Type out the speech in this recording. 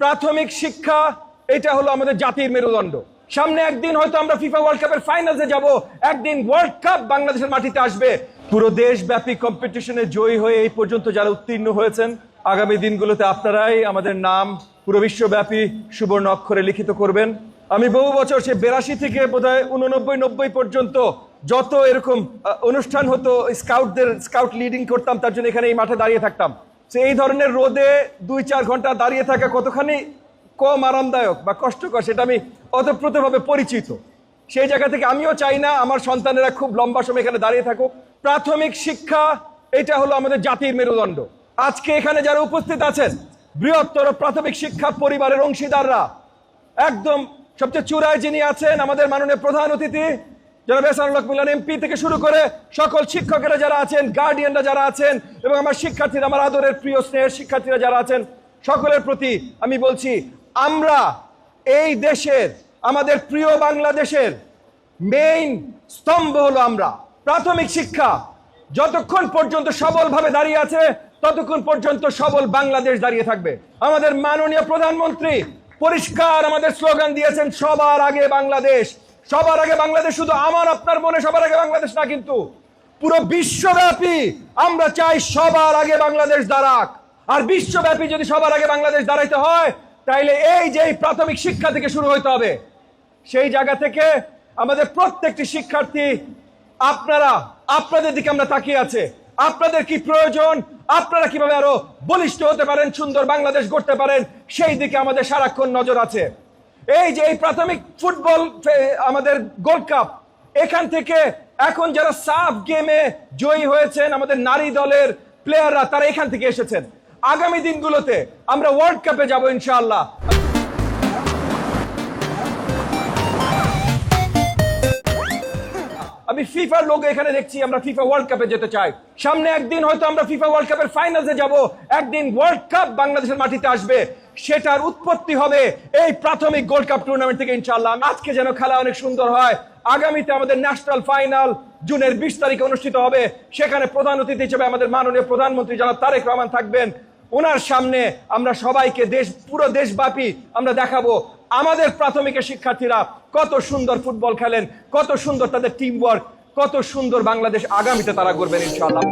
প্রাথমিক শিক্ষা এটা হলো আমাদের জাতির মেরুদণ্ড। সামনে একদিন হয়তো আমরা ফিফা ওয়ার্ল্ড কাপের ফাইনালে যাব, একদিন ওয়ার্ল্ড কাপ বাংলাদেশের মাটিতে আসবে। পুরো দেশব্যাপী কম্পিটিশনে জয়ী হয়ে এই পর্যন্ত যারা উত্তীর্ণ হয়েছেন, আগামী দিনগুলোতে আপনারাই আমাদের নাম পুরো বিশ্বব্যাপী সুবর্ণ অক্ষরে লিখিত করবেন। আমি বহু বছর সে 82 থেকে বোধহয় 89 90 পর্যন্ত যত এরকম অনুষ্ঠান হতো, স্কাউট লিডিং করতাম, তার জন্য এখানে এই মাঠে দাঁড়িয়ে থাকতাম। এই ধরনের রোদে 2-4 ঘন্টা দাঁড়িয়ে থাকা কতখানি কম আরামদায়ক বা কষ্টকর সেটা আমি অতপ্রতভাবে পরিচিত। সেই জায়গা থেকে আমিও চাই না আমার সন্তানেরা খুব লম্বা সময় এখানে দাঁড়িয়ে থাকুক। প্রাথমিক শিক্ষা এটা হলো আমাদের জাতির মেরুদণ্ড। আজকে এখানে যারা উপস্থিত আছেন, বৃহত্তর প্রাথমিক শিক্ষা পরিবারের অংশীদাররা, একদম সবচেয়ে চূড়ায় যিনি আছেন আমাদের মাননীয় প্রধান অতিথি জনাব এহসানুল হক মিলন এমপি থেকে শুরু করে সকল শিক্ষকেরা যারা আছেন, গার্ডিয়ানরা যারা আছেন, এবং আমার শিক্ষার্থীরা, আমার আদরের প্রিয় স্নেহের শিক্ষার্থীরা যারা আছেন, সকলের প্রতি আমি বলছি, আমরা এই দেশের, আমাদের প্রিয় বাংলাদেশের মেইন স্তম্ভ হলো আমরা। প্রাথমিক শিক্ষা যতক্ষণ পর্যন্ত সবলভাবে দাঁড়িয়ে আছে, ততক্ষণ পর্যন্ত সবল বাংলাদেশ দাঁড়িয়ে থাকবে। আমাদের মাননীয় প্রধানমন্ত্রী পরিষ্কার আমাদের স্লোগান দিয়েছেন, সবার আগে বাংলাদেশ। সবার আগে বাংলাদেশ শুধু আমার আপনার মনে সবার আগে বাংলাদেশ না, কিন্তু পুরো বিশ্বব্যাপী আমরা চাই সবার আগে বাংলাদেশ দাঁড়াক। আর বিশ্বব্যাপী যদি সবার আগে বাংলাদেশ দাঁড়াইতে হয়, তাইলে এই যে প্রাথমিক শিক্ষা থেকে শুরু হইতে হবে। সেই জায়গা থেকে আমাদের প্রত্যেকটি শিক্ষার্থী, আপনাদের দিকে আমরা তাকিয়ে আছে। আপনাদের কি প্রয়োজন, আপনারা কিভাবে আরো বলিষ্ঠ হতে পারেন, সুন্দর বাংলাদেশ গড়তে পারেন, সেই দিকে আমাদের সারাক্ষণ নজর আছে। এই যে এই প্রাথমিক ফুটবল আমাদের গোল্ড কাপ, এখান থেকে এখন যারা সাফ গেমে জয়ী হয়েছেন আমাদের নারী দলের প্লেয়াররা, তারা এখান থেকে এসেছেন। আগামী দিনগুলোতে আমরা ওয়ার্ল্ড কাপে যাব ইনশাআল্লাহ। আমি ফিফার লোগো এখানে দেখছি, আমরা ফিফা ওয়ার্ল্ড কাপে যেতে চাই। সামনে একদিন হয়তো আমরা ফিফা ওয়ার্ল্ড কাপের ফাইনালে যাব, একদিন ওয়ার্ল্ড কাপ বাংলাদেশের মাটিতে আসবে। সেটার উৎপত্তি হবে এই প্রাথমিক গোল্ড কাপ টুর্নামেন্ট থেকে ইনশাআল্লাহ। আজকে যেন খেলা অনেক সুন্দর হয়। আগামীতে আমাদের ন্যাশনাল ফাইনাল জুনের 20 তারিখে অনুষ্ঠিত হবে। সেখানে প্রধান অতিথি হিসেবে আমাদের মাননীয় প্রধানমন্ত্রী জনাব তারেক রহমান থাকবেন। ওনার সামনে আমরা সবাইকে পুরো দেশব্যাপী আমরা দেখাবো আমাদের প্রাথমিকের শিক্ষার্থীরা কত সুন্দর ফুটবল খেলেন, কত সুন্দর তাদের টিম ওয়ার্ক, কত সুন্দর বাংলাদেশ আগামীতে তারা গড়বেন ইনশাআল্লাহ।